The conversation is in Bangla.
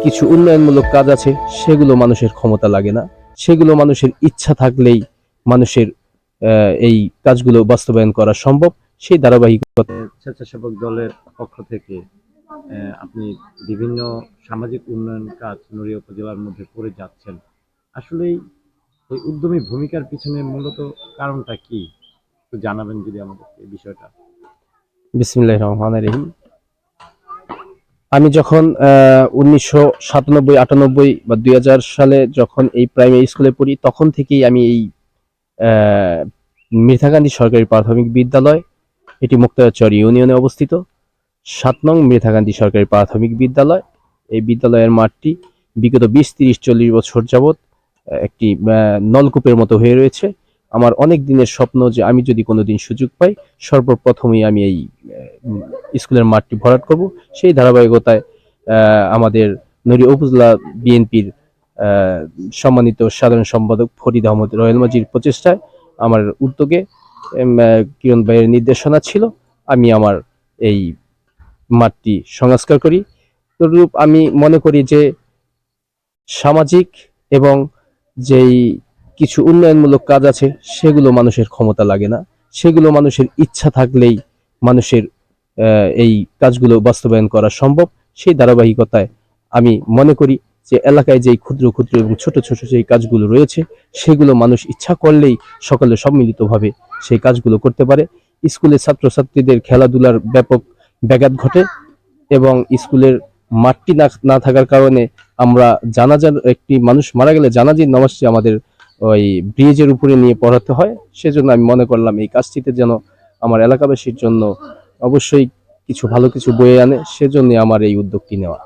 কিছু উন্নয়নমূলক কাজ আছে, সেগুলো মানুষের ক্ষমতা লাগে না, সেগুলো মানুষের ইচ্ছা থাকলেই মানুষের এই কাজগুলো বাস্তবায়ন করা সম্ভব। সেই ধারাবাহিকতা স্বেচ্ছাসেবক দলের পক্ষ থেকে আপনি বিভিন্ন সামাজিক উন্নয়ন কাজ নড়িয়া উপজেলার মধ্যে করে যাচ্ছেন। আসলেই এই উদ্যমী ভূমিকার পিছনে মূলত কারণটা কি? একটু জানাবেন যদি আমাদের এই বিষয়টা। বিসমিল্লাহির রহমানির রহিম। আমি যখন 1997, 98 বা 2000 সালে যখন এই প্রাইমারি স্কুলে পড়ি, তখন থেকেই আমি এই মৃথাকান্দি সরকারি প্রাথমিক বিদ্যালয়, এটি মুক্তাগাছাড় ইউনিয়নে অবস্থিত, 7 নং মৃথাকান্দি সরকারি প্রাথমিক বিদ্যালয়। এই বিদ্যালয়ের মাঠটি বিগত 20, 30, 40 বছর যাবৎ একটি নলকূপের মতো হয়ে রয়েছে। আমার অনেক দিনের স্বপ্ন যে আমি যদি কোনোদিন সুযোগ পাই, সর্বপ্রথমেই আমি এই স্কুলের মাঠটি ভরাট করব। সেই ধারাবাহিকতায় আমাদের নড়িয়া উপজেলা বিএনপির সম্মানিত সাধারণ সম্পাদক ফরিদ আহমদ রয়েল মাঝির প্রচেষ্টায়, আমার উদ্যোগে, কিরণ ভাইয়ের নির্দেশনা ছিল, আমি আমার এই মাঠটি সংস্কার করি। তদ্রূপ আমি মনে করি যে সামাজিক এবং যেই কিছু উন্নয়নমূলক কাজ আছে, সেগুলো মানুষের ক্ষমতা লাগে না, সেগুলো মানুষের ইচ্ছা থাকলেই মানুষের এই কাজগুলো বাস্তবায়ন করা সম্ভব। সেই ধারাবাহিকতায় আমি মনে করি যে এলাকায় যেই ক্ষুদ্র ক্ষুদ্র এবং ছোট ছোট যেই কাজগুলো রয়েছে, সেগুলো মানুষ ইচ্ছা করলেই সকলে সম্মিলিতভাবে সেই কাজগুলো করতে পারে। স্কুলের ছাত্রছাত্রীদের খেলাধুলার ব্যাপক ব্যাঘাত ঘটে এবং স্কুলের মাঠটি না থাকার কারণে আমরা জানাজার একটি মানুষ মারা গেলে জানাজার নামাজটি আমাদের ওই ব্রিজের উপরে নিয়ে পড়াতে হয়। সেজন্য আমি মনে করলাম এই কাজটিতে যেন আমার এলাকাবাসীর জন্য অবশ্যই কিছু ভালো কিছু বয়ে আনে, সেজন্য আমার এই উদ্যোগটি নেওয়া।